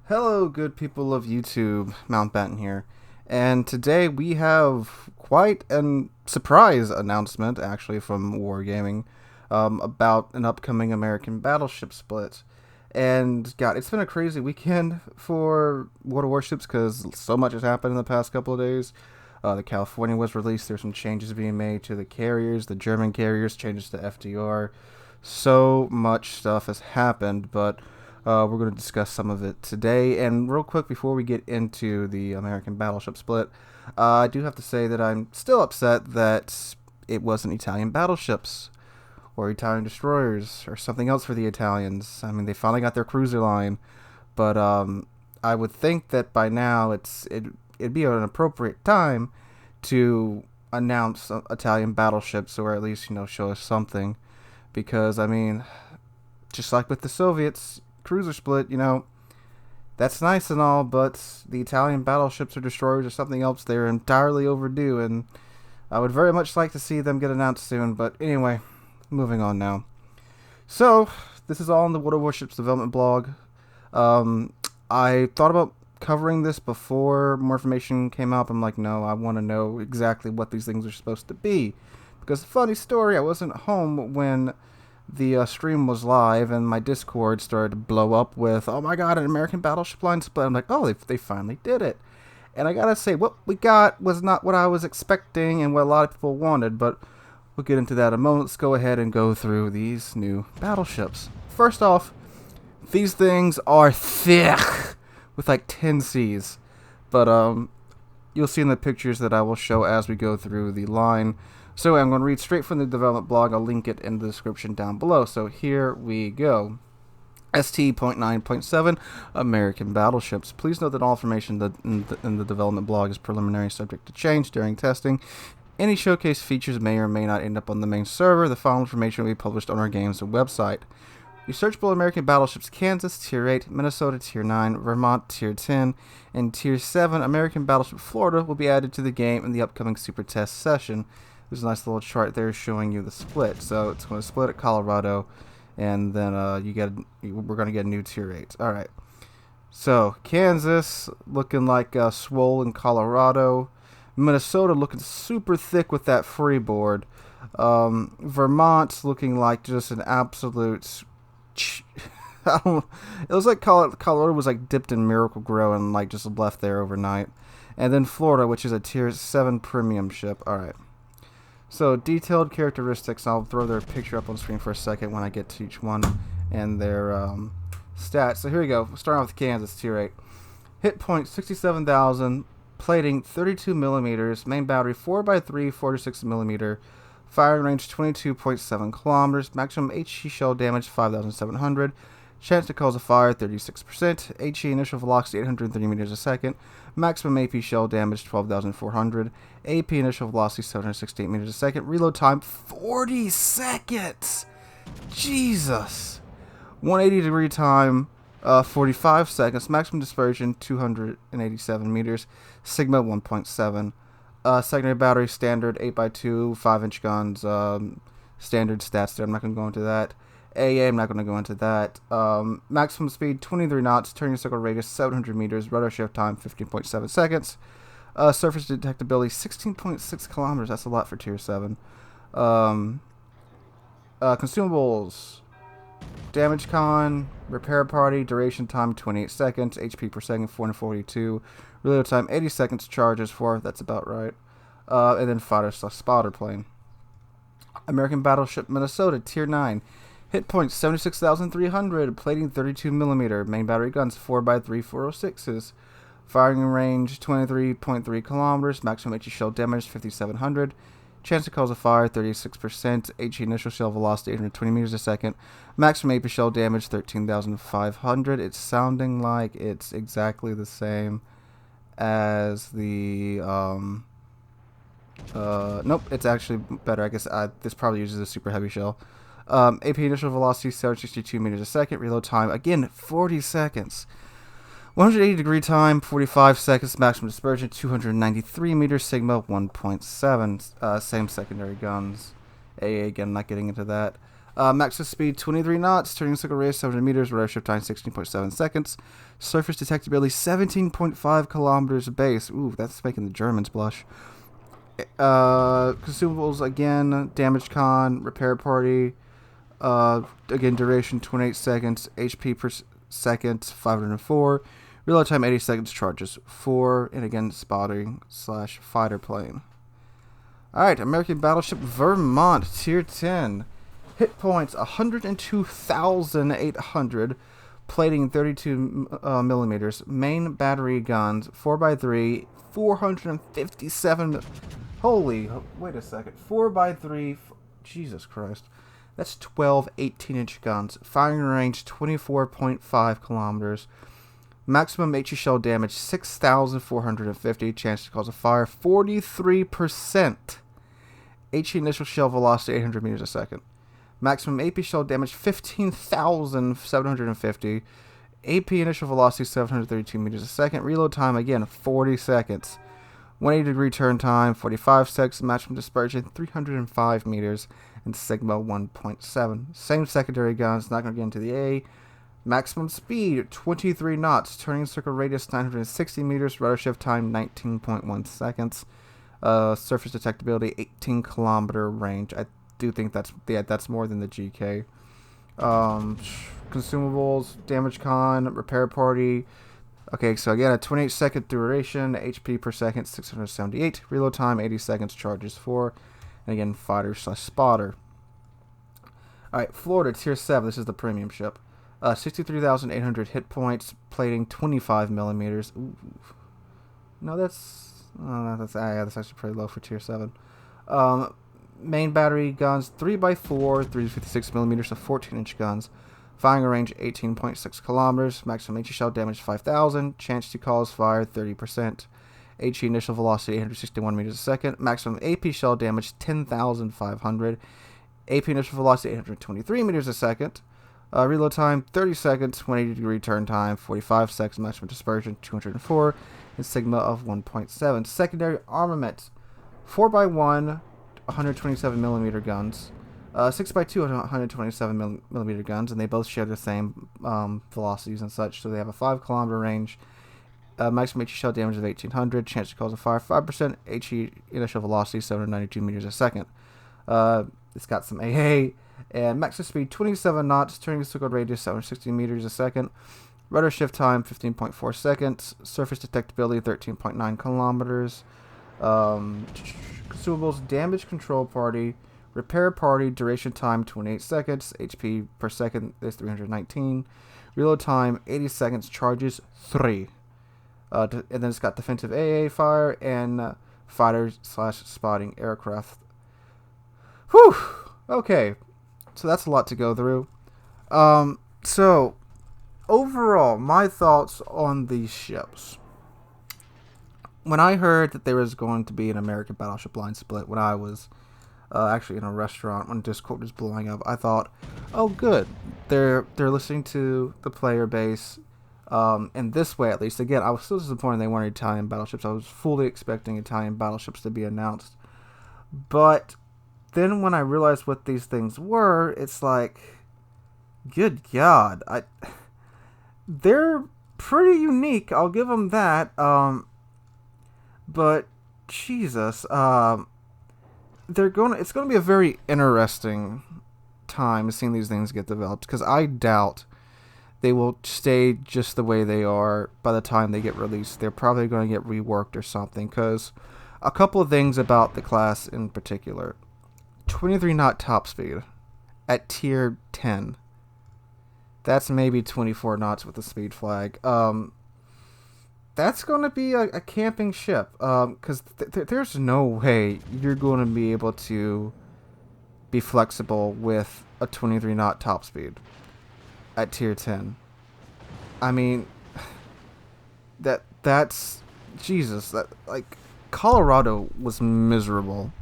Hello, good people of YouTube. Mountbatten here. And today we have quite a surprise announcement, actually, from Wargaming about an upcoming American Battleship split. And, God, it's been a crazy weekend for Warships because so much has happened in the past couple of days. The California was released. There's some changes being made to the carriers, the German carriers, changes to FDR. So much stuff has happened, but we're going to discuss some of it today. And real quick, before we get into the American Battleship split, I do have to say that I'm still upset that it wasn't Italian battleships or Italian destroyers or something else for the Italians. I mean, they finally got their cruiser line, but I would think that by now it'd be an appropriate time to announce Italian battleships, or at least show us something, because I mean, just like with the Soviets cruiser split, that's nice and all, but the Italian battleships or destroyers or something else, they're entirely overdue, and I would very much like to see them get announced soon. But anyway, moving on now. So, this is all in the Warships development blog. I thought about covering this before more information came out. I'm like, no, I want to know exactly what these things are supposed to be. Because, funny story, I wasn't home when the stream was live, and my Discord started to blow up with, oh my god, an American Battleship line split. I'm like, oh, they finally did it. And I gotta say, what we got was not what I was expecting and what a lot of people wanted, but we'll get into that in a moment. Let's go ahead and go through these new battleships. First off, these things are thick, with like 10 Cs. But you'll see in the pictures that I will show as we go through the line. So I'm going to read straight from the development blog. I'll link it in the description down below. So here we go. ST.9.7 American Battleships. Please note that all information in the development blog is preliminary, subject to change during testing. Any showcase features may or may not end up on the main server. The final information will be published on our game's website. Researchable American Battleships: Kansas Tier 8, Minnesota Tier 9, Vermont Tier 10, and Tier 7 American Battleship Florida will be added to the game in the upcoming Super Test session. There's a nice little chart there showing you the split. So it's going to split at Colorado, and then we're going to get a new Tier 8. All right. So Kansas looking like swole in Colorado. Minnesota looking super thick with that freeboard. Vermont looking like just an absolute... it was like Colorado was like dipped in Miracle Grow and like just left there overnight. And then Florida, which is a Tier 7 premium ship. All right. So, detailed characteristics. I'll throw their picture up on screen for a second when I get to each one and their stats. So, here we go. Starting off with Kansas, Tier 8. Hit point 67,000. Plating 32 millimeters. Main battery 4x3, 46 millimeter. Firing range 22.7 kilometers. Maximum HE shell damage 5,700. Chance to cause a fire 36%. HE initial velocity 830 meters a second. Maximum AP shell damage 12,400. AP initial velocity 768 meters a second. Reload time 40 seconds. Jesus. 180 degree time 45 seconds. Maximum dispersion 287 meters. Sigma 1.7. Secondary battery standard 8x2 5-inch guns. Standard stats there. I'm not going to go into that. AA, I'm not going to go into that. Maximum speed 23 knots. Turning circle radius 700 meters. Rudder shift time 15.7 seconds. Surface detectability 16.6 kilometers. That's a lot for Tier 7. Consumables. Damage con. Repair party. Duration time 28 seconds. HP per second 442. Reload time 80 seconds. Charges 4. That's about right. And then fighter/spotter plane. American Battleship Minnesota Tier 9. Hit point 76,300. Plating 32 millimeter. Main battery guns 4x3 406s. Firing range 23.3 kilometers. Maximum HE shell damage 5,700. Chance to cause a fire 36%. HE initial shell velocity 820 meters a second. Maximum AP shell damage 13,500. It's sounding like it's exactly the same as the nope, it's actually better. I guess this probably uses a super heavy shell. AP initial velocity 762 meters a second. Reload time again 40 seconds. 180 degree time 45 seconds. Maximum dispersion 293 meters. Sigma 1.7. Same secondary guns. AA again, not getting into that. Maximum speed 23 knots, turning circle radius 700 meters, rudder shift time 16.7 seconds, surface detectability 17.5 kilometers base. Ooh, that's making the Germans blush. Consumables again, damage con, repair party. Again, duration 28 seconds, HP per second 504, reload time 80 seconds, charges 4, and again, spotting / fighter plane. Alright, American Battleship Vermont, Tier 10. Hit points 102,800, plating 32 millimeters, main battery guns 4x3, 457. Holy, wait a second. 4x3, Jesus Christ. That's 12 18-inch guns. Firing range 24.5 kilometers. Maximum HE shell damage 6,450. Chance to cause a fire 43%. HE initial shell velocity 800 meters a second. Maximum AP shell damage 15,750. AP initial velocity 732 meters a second. Reload time again 40 seconds. 180 degree turn time 45 seconds. Maximum dispersion 305 meters. And Sigma 1.7. Same secondary guns, not going to get into the A. Maximum speed 23 knots. Turning circle radius 960 meters. Rudder shift time 19.1 seconds. Surface detectability 18 kilometer range. I do think that's more than the GK. Consumables, damage con, repair party. Okay, so again, a 28 second duration, HP per second 678, reload time 80 seconds, charges 4, and again, fighter / spotter. Alright, Florida, Tier 7, this is the premium ship. 63,800 hit points, plating 25 millimeters. Ooh. No, that's actually pretty low for Tier 7. Main battery guns 3x4, 356 millimeters of 14-inch guns. Firing range 18.6 kilometers. Maximum HE shell damage 5,000. Chance to cause fire 30%. HE initial velocity 861 meters a second. Maximum AP shell damage 10,500. AP initial velocity 823 meters a second. Reload time 30 seconds. 180 degree turn time 45 seconds. Maximum dispersion 204. And Sigma of 1.7. Secondary armament 4x1. 127 millimeter guns, 6x2 127 millimeter guns, and they both share the same velocities and such. So they have a 5 kilometer range, maximum HE shell damage of 1800, chance to cause a fire 5%, HE initial velocity 792 meters a second. It's got some AA, and maximum speed 27 knots, turning circle radius 760 meters a second. Rudder shift time 15.4 seconds. Surface detectability 13.9 kilometers. Consumables, damage control party, repair party, duration time 28 seconds, HP per second is 319, reload time 80 seconds, charges 3. And then it's got defensive AA fire and fighter / spotting aircraft. Whew! Okay, so that's a lot to go through. So, overall, my thoughts on these ships. When I heard that there was going to be an American Battleship line split when I was actually in a restaurant when Discord was blowing up, I thought, oh good, they're listening to the player base, in this way at least. Again, I was still disappointed they weren't Italian battleships. I was fully expecting Italian battleships to be announced. But then when I realized what these things were, it's like, good God, they're pretty unique, I'll give them that. But Jesus, it's gonna be a very interesting time seeing these things get developed, because I doubt they will stay just the way they are by the time they get released. They're probably going to get reworked or something, because a couple of things about the class in particular. 23 knot top speed at tier 10. That's maybe 24 knots with the speed flag. That's going to be a camping ship, because there's no way you're going to be able to be flexible with a 23 knot top speed at tier 10. I mean, that's Jesus. That, like, Colorado was miserable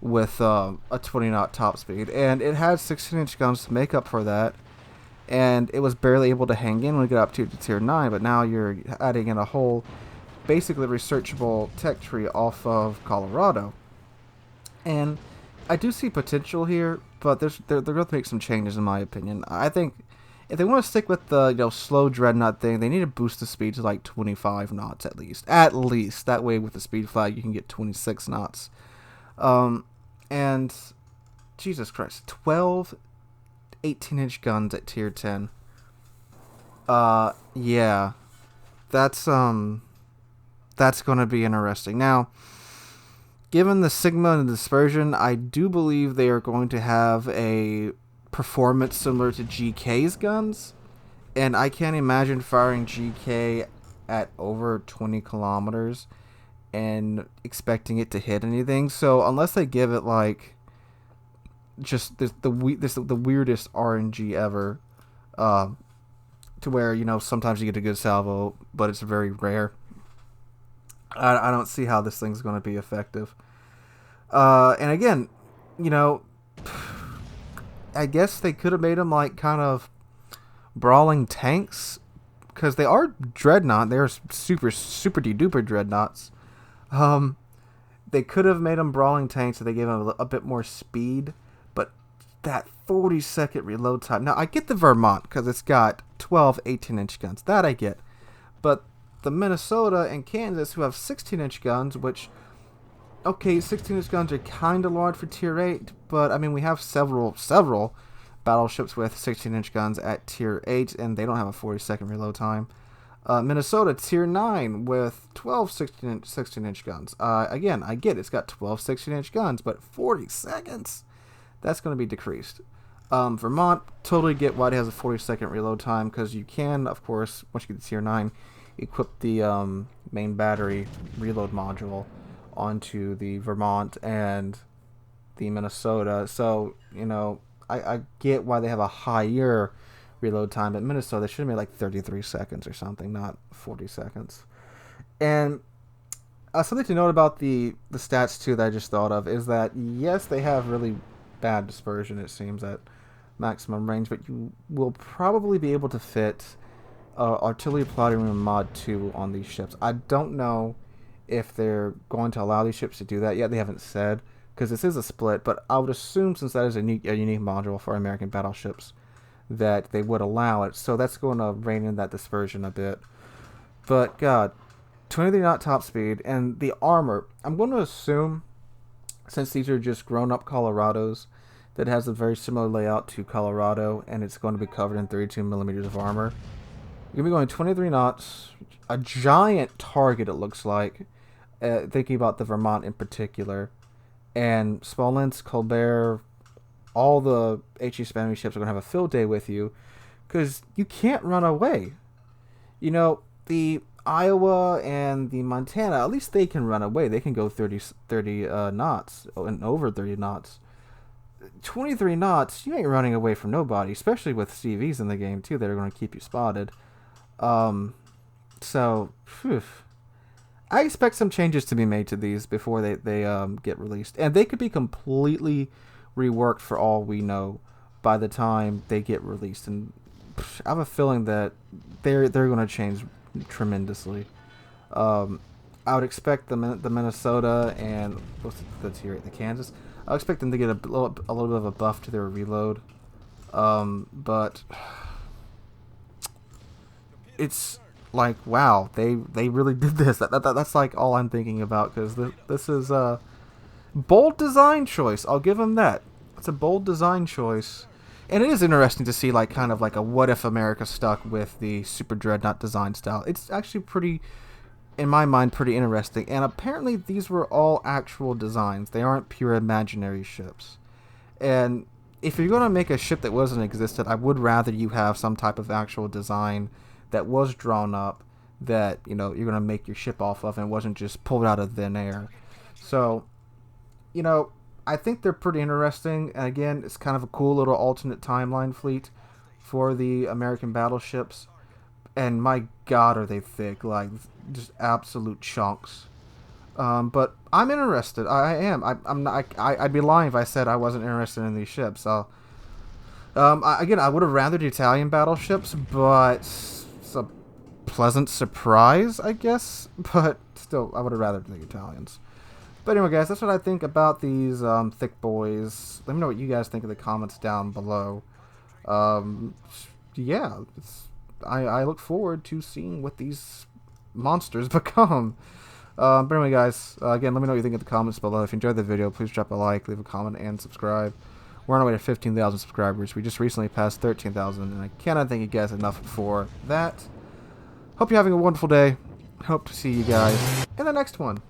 with a 20 knot top speed, and it had 16-inch guns to make up for that. And it was barely able to hang in when we got up to tier 9, but now you're adding in a whole, basically researchable tech tree off of Colorado. And I do see potential here, but they're going to make some changes in my opinion. I think if they want to stick with the slow dreadnought thing, they need to boost the speed to like 25 knots at least. At least that way with the speed flag you can get 26 knots. And Jesus Christ, 12 18-inch guns at tier 10. Yeah, that's going to be interesting. Now, given the Sigma and the dispersion, I do believe they are going to have a performance similar to GK's guns, and I can't imagine firing GK at over 20 kilometers and expecting it to hit anything. So unless they give it like just the weirdest RNG ever, to where sometimes you get a good salvo, but it's very rare. I don't see how this thing's going to be effective. And again, I guess they could have made them like kind of brawling tanks, because they are dreadnought. They're super duper dreadnoughts. They could have made them brawling tanks, so they gave them a bit more speed. But that 40-second reload time. Now I get the Vermont because it's got 12 18-inch guns. That I get. But the Minnesota and Kansas, who have 16-inch guns, which, okay, 16-inch guns are kind of large for tier 8, but I mean we have several battleships with 16-inch guns at tier 8, and they don't have a 40-second reload time. Minnesota tier 9 with 12 16-inch guns. Again, I get it's got 12 16-inch guns, but 40 seconds, that's going to be decreased. Vermont, totally get why it has a 40-second reload time, because you can, of course, once you get to tier 9, equip the main battery reload module onto the Vermont and the Minnesota. So, I get why they have a higher reload time, but Minnesota, they should have made like 33 seconds or something, not 40 seconds. And something to note about the stats, too, that I just thought of, is that, yes, they have really bad dispersion, it seems, at maximum range, but you will probably be able to fit Artillery Plotting Room Mod 2 on these ships. I don't know if they're going to allow these ships to do that yet. They haven't said, because this is a split, but I would assume, since that is a unique module for American battleships, that they would allow it. So that's going to rein in that dispersion a bit. But God, 23 knot top speed, and the armor, I'm going to assume, since these are just grown-up Colorados, that it has a very similar layout to Colorado, and it's going to be covered in 32 millimeters of armor. You're going to be going 23 knots, a giant target it looks like, thinking about the Vermont in particular, and Smolensk, Colbert, all the HE Spanish ships are going to have a field day with you, because you can't run away. The Iowa and the Montana, at least they can run away. They can go 30 knots and over 30 knots. 23 knots, you ain't running away from nobody, especially with CVs in the game too that are going to keep you spotted. So, phew. I expect some changes to be made to these before they get released, and they could be completely reworked for all we know by the time they get released. And I have a feeling that they're going to change tremendously. I would expect the Minnesota and what's the tier 8, the Kansas. I would expect them to get a little bit of a buff to their reload, but it's like, wow, they really did this. That's like all I'm thinking about, because this is a bold design choice. I'll give them that. It's a bold design choice. And it is interesting to see like kind of like a what if America stuck with the Super Dreadnought design style. It's actually pretty, in my mind, pretty interesting. And apparently these were all actual designs. They aren't pure imaginary ships. And if you're going to make a ship that wasn't existed, I would rather you have some type of actual design that was drawn up, that you're going to make your ship off of, and it wasn't just pulled out of thin air. So, I think they're pretty interesting. And again, it's kind of a cool little alternate timeline fleet for the American battleships. And my God, are they thick. Like, just absolute chunks. But I'm interested. I am. I'm not. I'd be lying if I said I wasn't interested in these ships. So, again, I would have rather the Italian battleships, but it's a pleasant surprise, I guess. But still, I would have rather the Italians. But anyway, guys, that's what I think about these thick boys. Let me know what you guys think in the comments down below. Um, yeah, I look forward to seeing what these monsters become. But anyway, guys, again, let me know what you think in the comments below. If you enjoyed the video, please drop a like, leave a comment, and subscribe. We're on our way to 15,000 subscribers. We just recently passed 13,000, and I cannot thank you guys enough for that. Hope you're having a wonderful day. Hope to see you guys in the next one.